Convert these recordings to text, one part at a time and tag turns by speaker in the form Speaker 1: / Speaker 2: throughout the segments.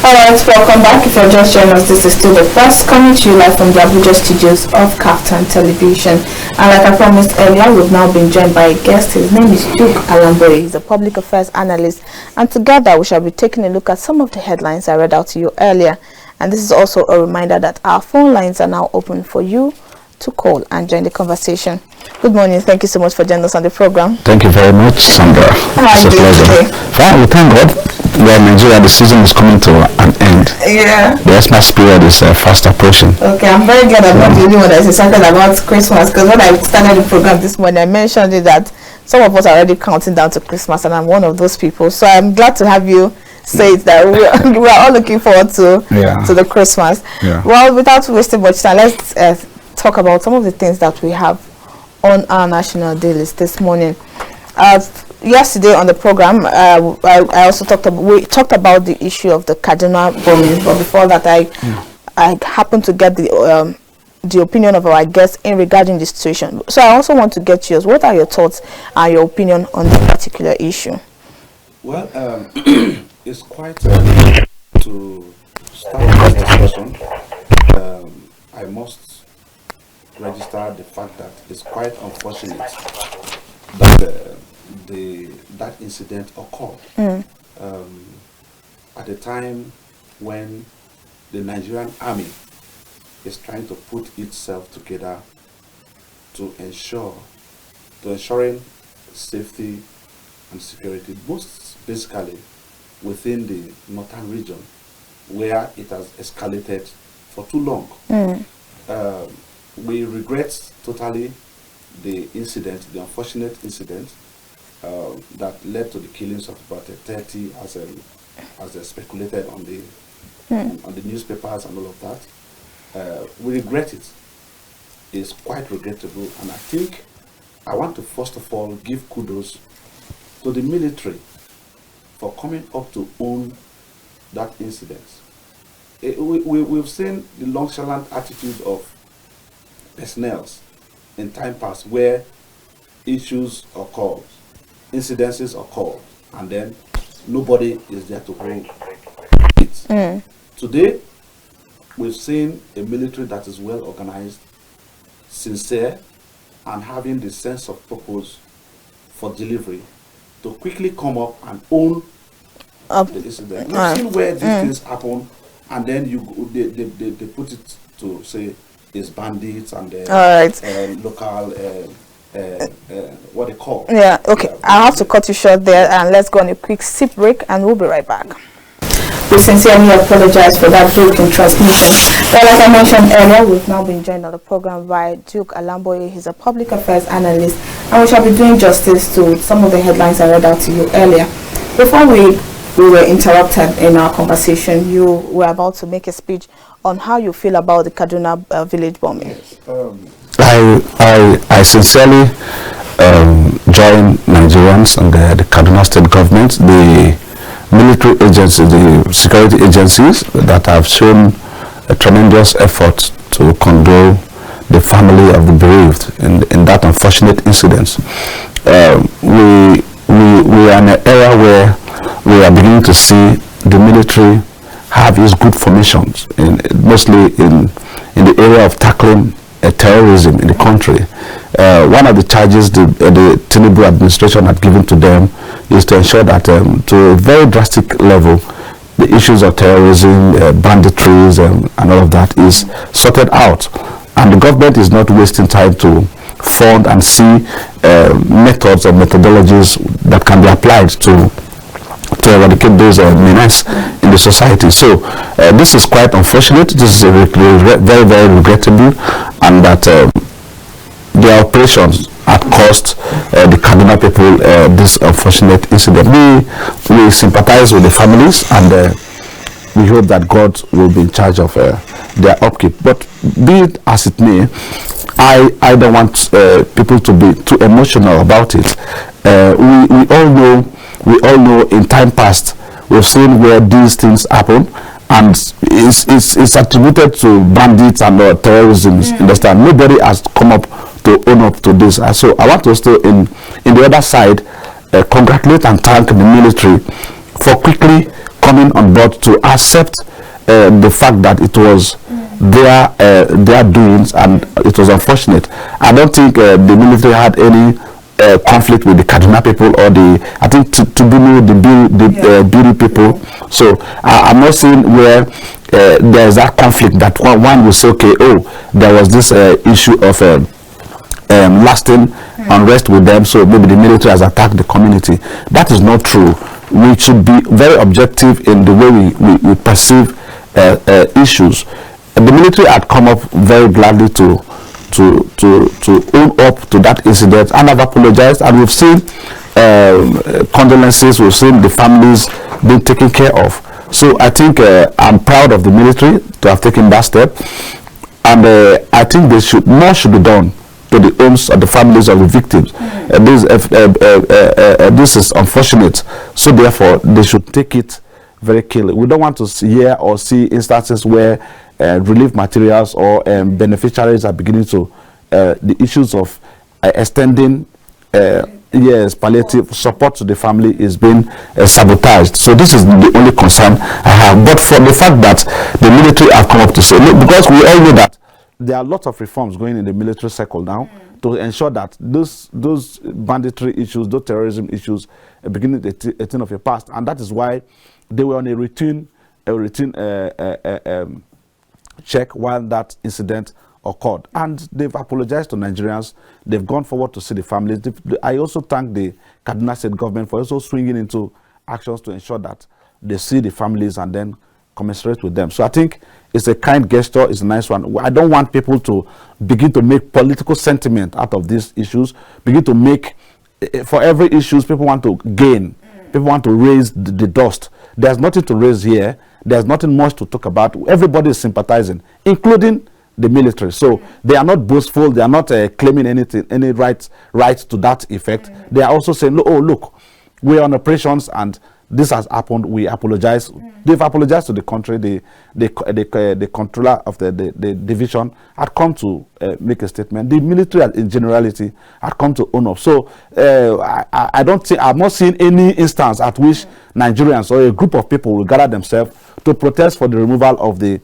Speaker 1: Alright, welcome back. If you're just joining us, this is still the first coming to you live from the Abuja studios of KAFTAN Television. And like I promised earlier, we've now been joined by a guest. His name is Duke Alamboye. He's a public affairs analyst. And together we shall be taking a look at some of the headlines I read out to you earlier. And this is also a reminder that our phone lines are now open for you to call and join the conversation. Good morning. Thank you so much for joining us on the program.
Speaker 2: Thank you very much, Sandra.
Speaker 1: It's a pleasure.
Speaker 2: Fine, we thank God. Well, Nigeria, the season is coming to an end.
Speaker 1: Yeah.
Speaker 2: The Christmas period is fast approaching.
Speaker 1: Okay, I'm very glad I'm not the only one that is excited about Christmas, because when I started the program this morning, I mentioned it that some of us are already counting down to Christmas, and I'm one of those people. So I'm glad to have you say it that we are all looking forward to the Christmas. Yeah. Well, without wasting much time, let's talk about some of the things that we have on our national day list this morning. Yesterday on the program, I also talked about the issue of the Kaduna bombing, but before that, I happened to get the opinion of our guests in regarding the situation. So I also want to get yours. What are your thoughts and your opinion on this particular issue?
Speaker 3: Well, it's quite to start this discussion. I must register the fact that it's quite unfortunate that that incident occurred at a time when the Nigerian army is trying to put itself together to ensuring safety and security, most basically within the northern region, where it has escalated for too long. We regret totally the unfortunate incident that led to the killings of about 30, as they speculated on the newspapers and all of that. We regret it. It's quite regrettable, and I think I want to first of all give kudos to the military for coming up to own that incident. We've seen the nonchalant attitude of personnel in time past, where issues occur, incidences occur, and then nobody is there to hold it. Today, we've seen a military that is well organized, sincere, and having the sense of purpose for delivery to quickly come up and own the incident. We've seen where these things happen, and then they put it to say it's bandits and local what they call.
Speaker 1: Yeah, okay. I have to cut you short there, and let's go on a quick sip break, and we'll be right back. We sincerely apologize for that broken transmission. Well, like I mentioned earlier, we've now been joined on the program by Duke Alamboye. He's a public affairs analyst, and we shall be doing justice to some of the headlines I read out to you earlier. Before we were interrupted in our conversation, you were about to make a speech on how you feel about the Kaduna village bombing.
Speaker 3: Yes.
Speaker 2: I sincerely join Nigerians and the Kaduna state government, the military agencies, the security agencies that have shown a tremendous effort to condole the family of the bereaved in that unfortunate incident. We are in an era where we are beginning to see the military have its good formations, mostly in the area of tackling terrorism in the country. One of the charges the Tinubu administration had given to them is to ensure that to a very drastic level, the issues of terrorism, banditries, and all of that is sorted out. And the government is not wasting time to fund and see methods or methodologies that can be applied to eradicate those menace in the society. So this is quite unfortunate. This is very, very regrettable, and that the operations had cost the Kaduna people this unfortunate incident. We sympathize with the families, and we hope that God will be in charge of their upkeep. But be it as it may, I don't want people to be too emotional about it. We all know in time past we've seen where these things happen, and it's attributed to bandits and terrorism. Understand? Nobody has come up to own up to this. So I want to still in the other side congratulate and thank the military for quickly coming on board to accept the fact that it was their doings, and it was unfortunate. I don't think the military had any conflict with the Kaduna people or I think Tubunu, the Biri people. So I'm not seeing where there's that conflict that one will say, okay, oh, there was this issue of lasting unrest with them, so maybe the military has attacked the community. That is not true. We should be very objective in the way we perceive issues. The military had come up very gladly to own up to that incident and have apologized, and we've seen condolences, we've seen the families being taken care of. So I think I'm proud of the military to have taken that step, and I think more should be done to the homes of the families of the victims. This is unfortunate, so therefore they should take it very carefully. We don't want to hear or see instances where relief materials or beneficiaries are beginning to the issues of extending palliative support to the family is being sabotaged. So this is the only concern I have. But for the fact that the military have come up to say, look, because we all know that there are lots of reforms going in the military circle now to ensure that those banditry issues, those terrorism issues beginning the 18th of your past, and that is why they were on a routine check while that incident occurred, and they've apologized to Nigerians. They've gone forward to see the families. I also thank the Kaduna State government for also swinging into actions to ensure that they see the families and then commiserate with them. So I think it's a kind gesture, it's a nice one. I don't want people to begin to make political sentiment out of these issues, begin to make, for every issue, people want to gain, people want to raise the dust. There's nothing to raise here. There's nothing much to talk about. Everybody is sympathizing, including the military. So they are not boastful. They are not claiming anything, any rights to that effect. They are also saying, oh, look, we're on operations and this has happened. We apologize. They've apologized to the country. The controller of the division had come to make a statement. The military, in generality, had come to own up. So I don't think, I've not seen any instance at which Nigerians or a group of people will gather themselves to protest for the removal of the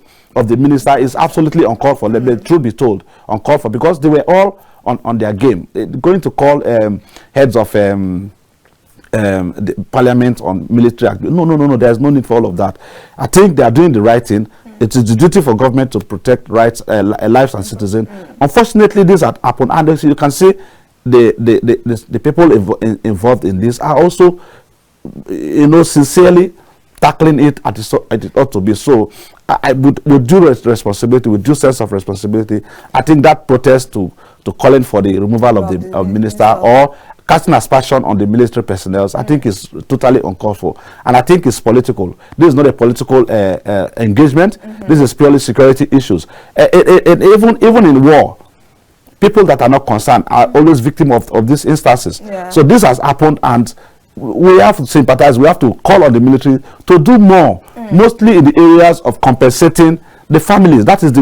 Speaker 2: minister. Is absolutely uncalled for. Let the truth be told, uncalled for, because they were all on their game. Going to call heads of the parliament on military act. No, there's no need for all of that. I think they are doing the right thing. It is the duty for government to protect rights, lives and citizens. Unfortunately, this had happened, and you can see the people involved in this are also, sincerely tackling it as it ought to be. So I would, with due responsibility, with due sense of responsibility, I think that protest to calling for the removal of the minister or casting aspersion on the military personnel, I think is totally uncalled for, and I think it's political. This is not a political engagement. This is purely security issues. And even in war, people that are not concerned are always victims of these instances. So this has happened, and we have to sympathize. We have to call on the military to do more, mostly in the areas of compensating the families. That is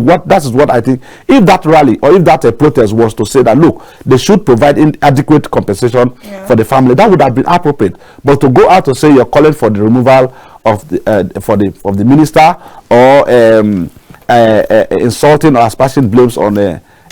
Speaker 2: what I think. If that rally or if that protest was to say that, look, they should provide adequate compensation for the family, that would have been appropriate. But to go out to say you're calling for the removal of the minister or insulting or aspersion blames on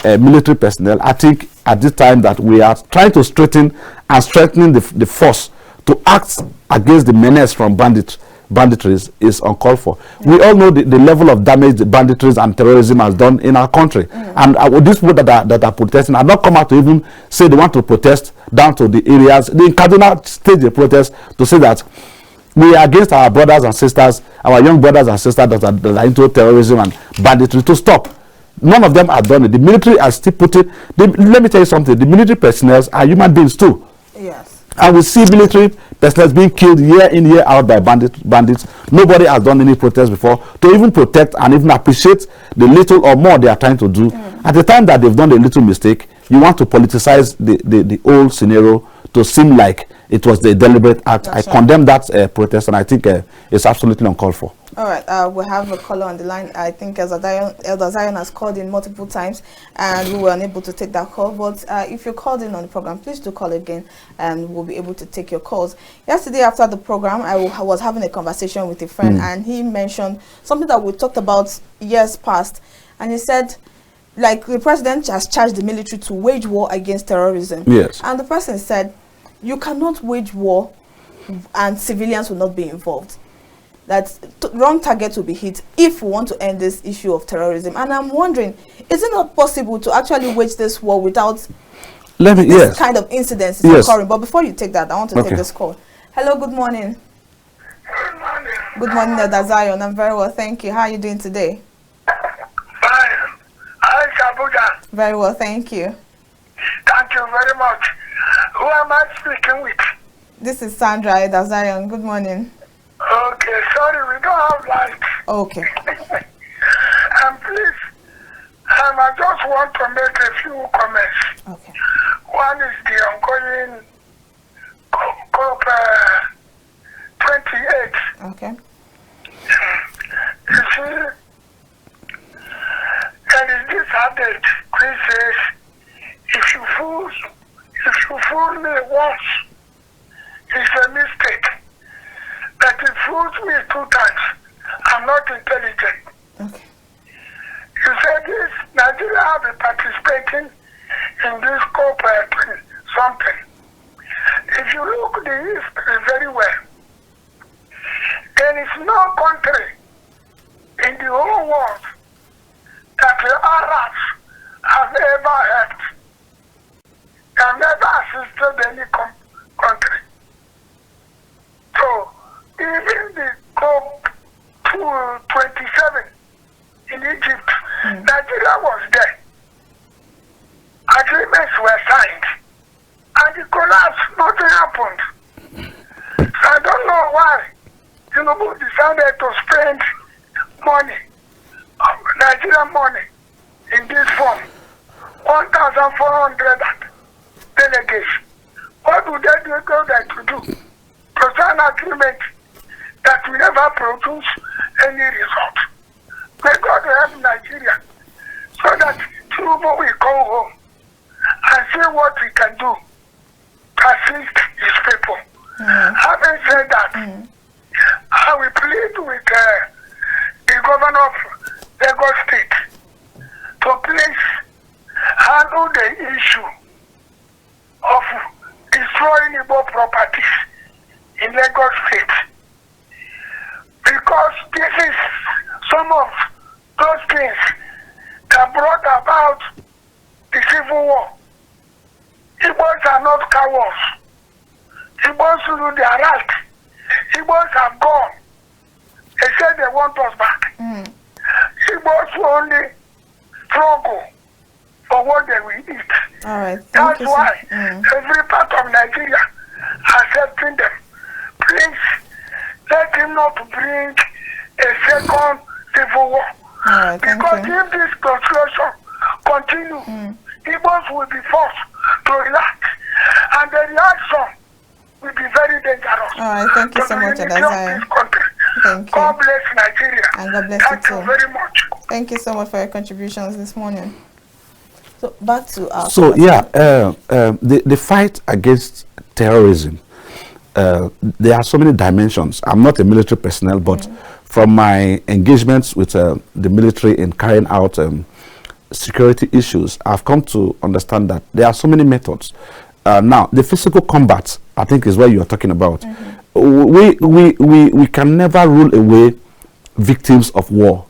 Speaker 2: military personnel, I think at this time that we are trying to strengthen the force to act against the menace from banditries is uncalled for. We all know the level of damage the banditries and terrorism has done in our country, and these people that are protesting have not come out to even say they want to protest down to the areas. In Kaduna staged a protest to say that we are against our brothers and sisters, our young brothers and sisters that are into terrorism and banditry, to stop. None of them have done it. The military has still put it. Let me tell you something. The military personnel are human beings too. Yes. And we see military personnel being killed year in, year out by bandits. Nobody has done any protest before to even protect and even appreciate the little or more they are trying to do. At the time that they've done a little mistake, you want to politicize the whole scenario to seem like it was the deliberate act.
Speaker 1: That's
Speaker 2: I condemn that protest, and I think it's absolutely uncalled for.
Speaker 1: All right, we have a caller on the line. I think Elder Zion has called in multiple times, and we were unable to take that call. But if you called in on the program, please do call again, and we'll be able to take your calls. Yesterday, after the program, I was having a conversation with a friend, and he mentioned something that we talked about years past, and he said, like, the president has charged the military to wage war against terrorism.
Speaker 2: Yes.
Speaker 1: And the person said, you cannot wage war and civilians will not be involved. That wrong target will be hit if we want to end this issue of terrorism. And I'm wondering, is it not possible to actually wage this war without this kind of incidents occurring? But before you take that, I want to take this call. Hello, good morning.
Speaker 4: Good morning.
Speaker 1: Good morning, Elder Zion. I'm very well, thank you. How are you doing today?
Speaker 4: Fine. Hi, Abuja.
Speaker 1: Very well, thank you.
Speaker 4: Thank you very much. Who am I speaking with?
Speaker 1: This is Sandra, Elder Zion. Good morning.
Speaker 4: Okay, sorry, we don't have light.
Speaker 1: Okay.
Speaker 4: Please, I just want to make a few comments.
Speaker 1: Okay.
Speaker 4: One is the ongoing COP28.
Speaker 1: Okay.
Speaker 4: You see, there is this adage which says, if you fool me once, it's a mistake. But it fools me 2 times. I'm not intelligent.
Speaker 1: Okay.
Speaker 4: You said this, Nigeria have been participating in this COP something. If you look the history very well, there is no country in the whole world that the Arabs have ever helped. They have never assisted any country. So, even the COP 27 in Egypt, Nigeria was there. Agreements were signed. And the collapse, nothing happened. So I don't know why Tinubu decided to spend money, Nigerian money, in this form. 1,400 delegates. What would they go there to do? To sign an agreement that will never produce any result. May God help Nigeria so that Tinubu will go home and see what he can do to assist his people. Having said that, I will plead with the governor of Lagos State to please handle the issue of destroying Igbo properties in Lagos State. Because this is some of those things that brought about the Civil War. Igbos are not cowards. Igbos do their right. Igbos have gone. They said they want us back. Igbos will only struggle for what they will eat.
Speaker 1: All right.
Speaker 4: That's why every part of Nigeria accepting them. Please let him not bring a second civil war.
Speaker 1: Right,
Speaker 4: because if this construction continues, Igbos will be forced to relax. And the reaction will be very dangerous.
Speaker 1: All right, thank you so much, Elder Zion. Thank you.
Speaker 4: God bless Nigeria.
Speaker 1: And God bless
Speaker 4: Thank
Speaker 1: you
Speaker 4: you
Speaker 1: too.
Speaker 4: very much.
Speaker 1: Thank you so much for your contributions this morning. So back to our
Speaker 2: the fight against terrorism, there are so many dimensions. I'm not a military personnel, but from my engagements with the military in carrying out security issues, I've come to understand that there are so many methods. Now, the physical combat, I think, is what you are talking about. We can never rule away victims of war.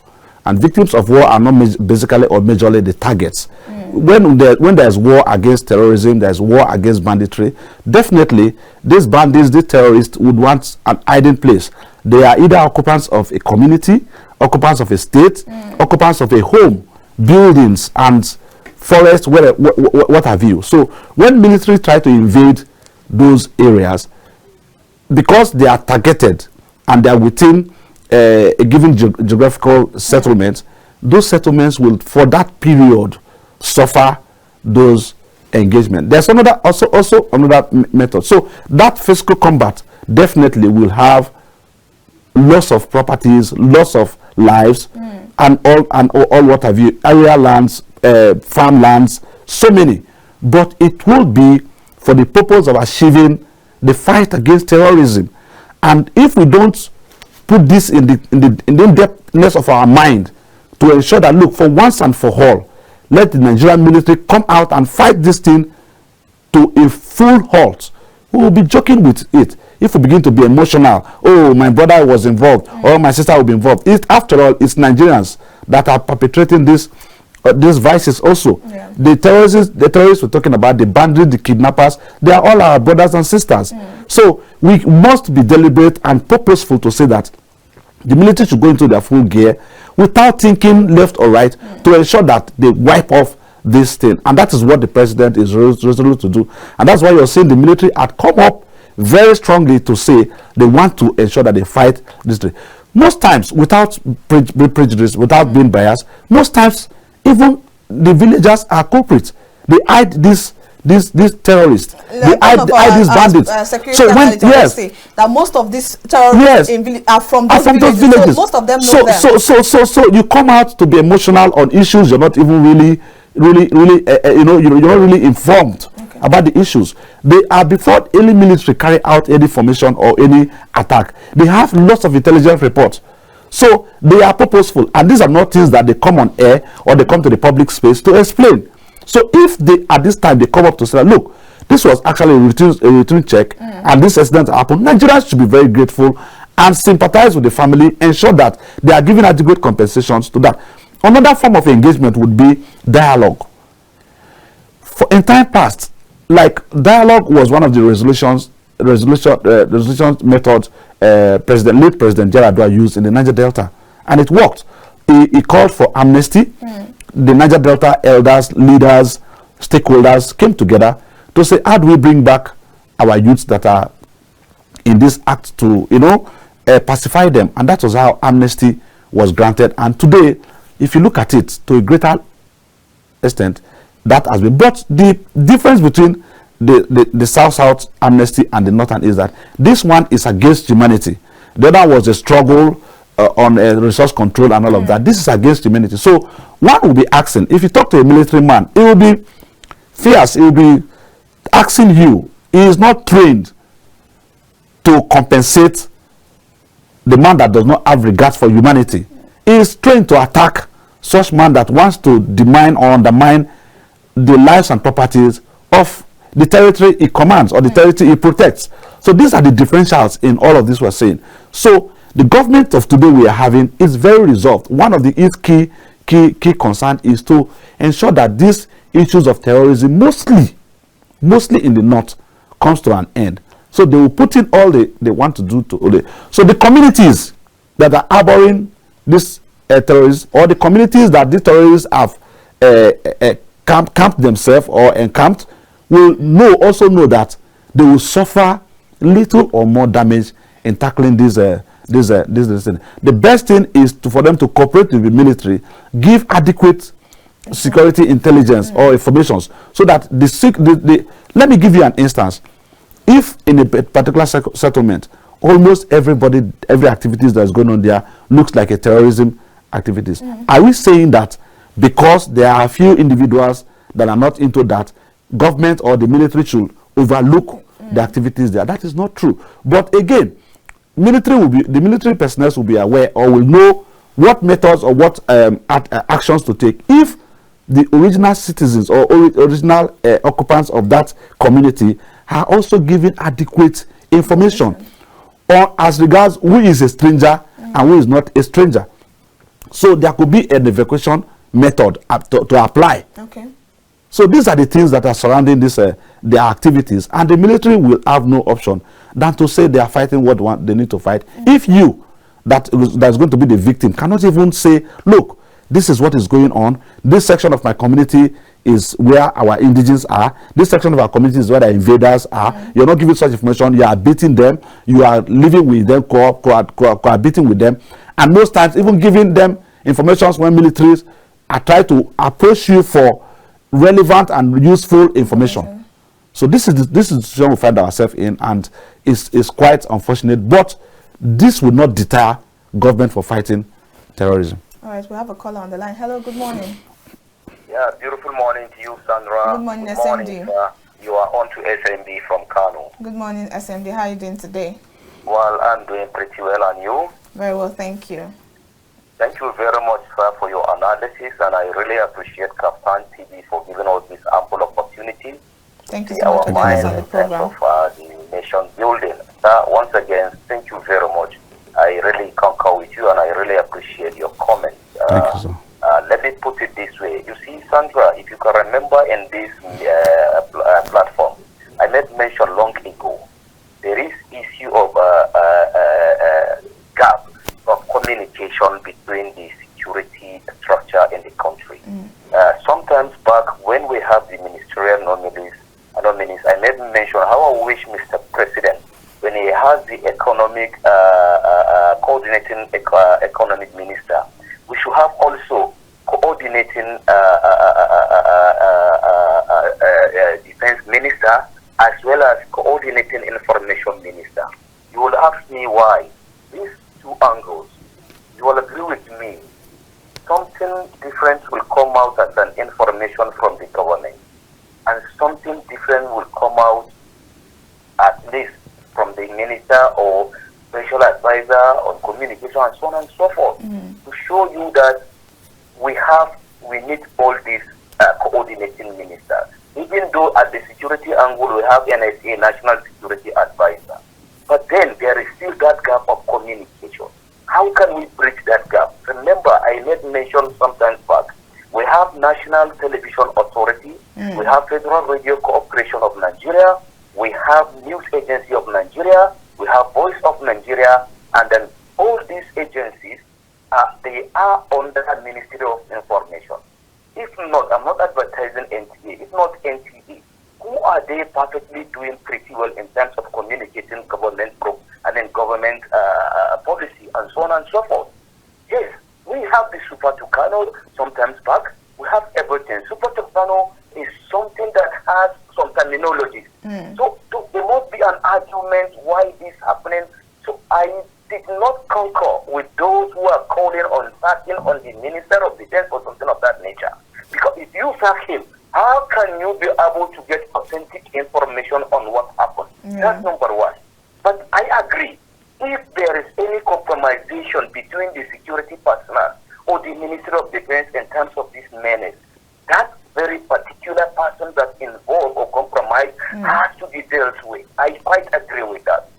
Speaker 2: And victims of war are not basically or majorly the targets. When there's war against terrorism, there's war against banditry, definitely these bandits, these terrorists would want an hiding place. They are either occupants of a community, occupants of a state, occupants of a home, buildings and forests, what have you. So when military try to invade those areas, because they are targeted and they are within a given geographical settlement, those settlements will, for that period, suffer those engagement. There's also another method. So that physical combat definitely will have loss of properties, loss of lives, and all what have you, area lands, farmlands, so many. But it will be for the purpose of achieving the fight against terrorism. And if we don't put this in the in-depthness of our mind to ensure that, look, for once and for all, let the Nigerian military come out and fight this thing to a full halt. We will be joking with it if we begin to be emotional. Oh, my brother was involved, or my sister will be involved. After all, it's Nigerians that are perpetrating these vices also. Yeah. The terrorists we're talking about, the bandits, the kidnappers, they are all our brothers and sisters. So we must be deliberate and purposeful to say that the military should go into their full gear without thinking left or right to ensure that they wipe off this thing. And that is what the president is resolute to do. And that's why you're seeing the military had come up very strongly to say they want to ensure that they fight this thing. Most times, without prejudice, without being biased, most times even the villagers are culprits. They hide these terrorists. They hide these bandits. So when
Speaker 1: that most of these terrorists are from those villages. So most of them know them.
Speaker 2: So you come out to be emotional on issues you're not even really you're not really informed about the issues. They are, before any military carry out any formation or any attack, they have lots of intelligence reports. So they are purposeful, and these are not things that they come on air or they come to the public space to explain. So if they, at this time, they come up to say, look, this was actually a routine check, and this accident happened, Nigerians should be very grateful and sympathize with the family, ensure that they are giving adequate compensations to that. Another form of engagement would be dialogue. In time past, like, dialogue was one of the resolution methods late President Yaradua used in the Niger Delta, and it worked. He called for amnesty. The Niger Delta elders, leaders, stakeholders came together to say, how do we bring back our youths that are in this act to, pacify them? And that was how amnesty was granted. And today, if you look at it to a greater extent, that has been. But the difference between the South amnesty and the Northern is that this one is against humanity. The other was a struggle on resource control and all of that. This is against humanity. So one will be asking, if you talk to a military man, he will be fierce. He will be asking you. He is not trained to compensate the man that does not have regard for humanity. He is trained to attack such man that wants to demine or undermine the lives and properties of the territory he commands or the territory he protects. So these are the differentials in all of this we're saying. So the government of today we are having is very resolved. One of its key concern is to ensure that these issues of terrorism, mostly in the north, comes to an end. So they will put in all they want to do to. So the communities that are harboring these terrorists, or the communities that these terrorists have camped themselves or encamped, will also know that they will suffer little or more damage in tackling this. The best thing is for them to cooperate with the military, give adequate security intelligence or informations, so that let me give you an instance. If in a particular settlement, almost every activities that is going on there looks like a terrorism activities, are we saying that because there are a few individuals that are not into that, government or the military should overlook the activities there? That is not true. But again, the military personnel will be aware or will know what methods or what actions to take if the original citizens or original occupants of that community are also given adequate information or as regards who is a stranger and who is not a stranger. So there could be an evacuation method to apply. Okay. So these are the things that are surrounding their activities, and the military will have no option than to say they are fighting what they need to fight. If you, that's going to be the victim, cannot even say, look, this is what is going on. This section of my community is where our indigenes are. This section of our community is where the invaders are. You're not giving such information. You are beating them. You are living with them, cohabiting with them. And most times, even giving them information when militaries are trying to approach you for relevant and useful information. So this is the situation we find ourselves in, and it's quite unfortunate. But this will not deter government for fighting terrorism.
Speaker 1: All right, we have a caller on the line. Hello, good morning.
Speaker 5: Yeah, beautiful morning to you, Sandra.
Speaker 1: Good morning, SMD.
Speaker 5: You are on to SMD from Kano.
Speaker 1: Good morning, SMD. How are you doing today?
Speaker 5: Well, I'm doing pretty well, and you?
Speaker 1: Very well, thank you.
Speaker 5: Thank you very much, sir, for your analysis, and I really appreciate KAFTAN TV for giving us this ample opportunity.
Speaker 1: Thank you so much for joining us on the program.
Speaker 5: Of the nation building. Sir, once again, thank you very much. I really concur with you, and I really appreciate your comments.
Speaker 2: Thank you, sir.
Speaker 5: Let me put it this way. You see, Sandra, if you can remember in this platform, I made mention long ago, there is issue of gap of communication between the security structure in the country. Sometimes back when we have the ministerial nominees, I made mention how I wish Mr. President, when he has the economic coordinating economic minister, we should have also coordinating defense minister as well as coordinating information minister. You will ask me why. These two angles, you will agree with me. Something different will come out as an information from the government, and something different will come out at least from the minister or special advisor on communication and so on and so forth, to show you that we need all these coordinating ministers. Even though at the security angle we have NSA, National Security Advisor, but then there is still that gap of communication. How can we bridge that gap? Remember, I made mention sometimes back, we have National Television Authority, we have Federal Radio Corporation of Nigeria, we have News Agency of Nigeria, we have Voice of Nigeria, and then all these agencies, they are under the Ministry of Information. If not, I'm not advertising NTA, if not NTA, who are they perfectly doing pretty well in terms of communicating government and then government policy and so on and so forth? Yes, we have the Super Tucano sometimes back, we have everything. Super Tucano is something that has some terminology. So there must be an argument why this is happening. So I did not concur with those who are calling on sacking on the Minister of Defense or something of that nature. Because if you sack him, how can you be able to get authentic information on what happened? That's number one. But I agree, if there is any compromisation between the security personnel or the Ministry of Defense in terms of this menace, that very particular person that's involved or compromised has to be dealt with. I quite agree with that.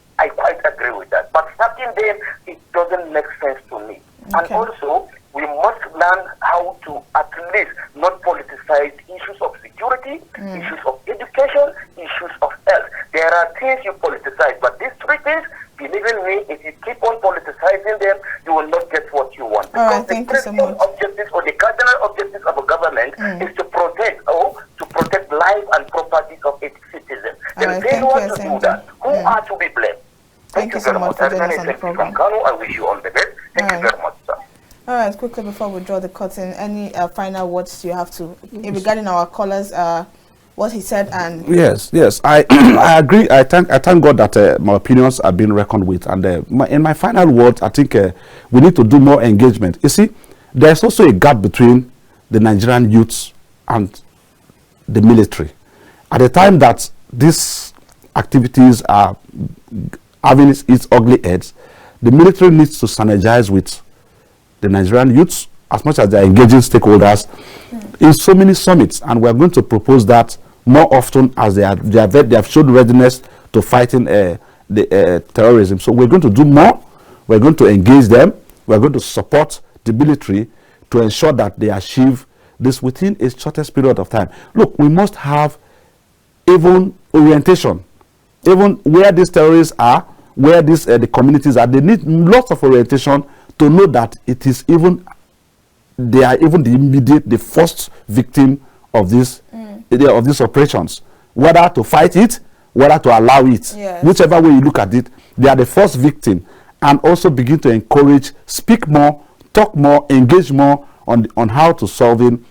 Speaker 5: But sacking them, it doesn't make sense to me. And also, we must learn how to at least not politicize issues of security, issues of education, issues of health. There are things you politicize, but these three things, believe in me, if you keep on politicizing them, you will not get what you want.
Speaker 1: All
Speaker 5: Because
Speaker 1: right, thank you so much.
Speaker 5: objectives or the cardinal objectives of a government is to protect life and property of its citizens. If they want to do that, who are to be blamed?
Speaker 1: Thank you so much for joining us on the program.
Speaker 5: I wish you all the best. Thank you very much, sir.
Speaker 1: All right, quickly before we draw the curtain, any final words you have to regarding our callers, what he said and
Speaker 2: Yes, I I agree. I thank God that my opinions are being reckoned with, and in my final words, I think we need to do more engagement. You see, there's also a gap between the Nigerian youths and the military. At the time that these activities are having its ugly heads, the military needs to synergize with the Nigerian youths as much as they are engaging stakeholders in so many summits, and we are going to propose that more often as they have shown readiness to fighting terrorism. So we're going to do more. We're going to engage them. We're going to support the military to ensure that they achieve this within a shortest period of time. Look, we must have even orientation, even where these terrorists are, where the communities are. They need lots of orientation to know that it is they are even the first victim of this of these operations, whether to fight it, whether to allow it.
Speaker 1: Yes.
Speaker 2: Whichever way you look at it, they are the first victim. And also begin to encourage, speak more, talk more, engage more on how to solving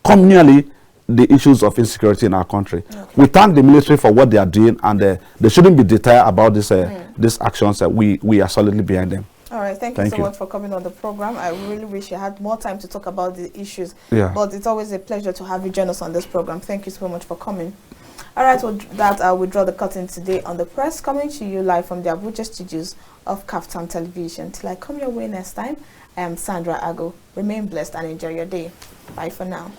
Speaker 2: communally
Speaker 3: the issues of insecurity in our country. We thank the military for what they are doing, and they shouldn't be deterred about this these actions. We are solidly behind them.
Speaker 1: All right, thank you so much for coming on the program. I really wish you had more time to talk about the issues. But it's always a pleasure to have you join us on this program. Thank you so much for coming. All right, well, that we draw the curtain today on the press, coming to you live from the Abuja studios of KAFTAN Television. Till I come your way next time, I am Sandra Ago. Remain blessed and enjoy your day. Bye for now.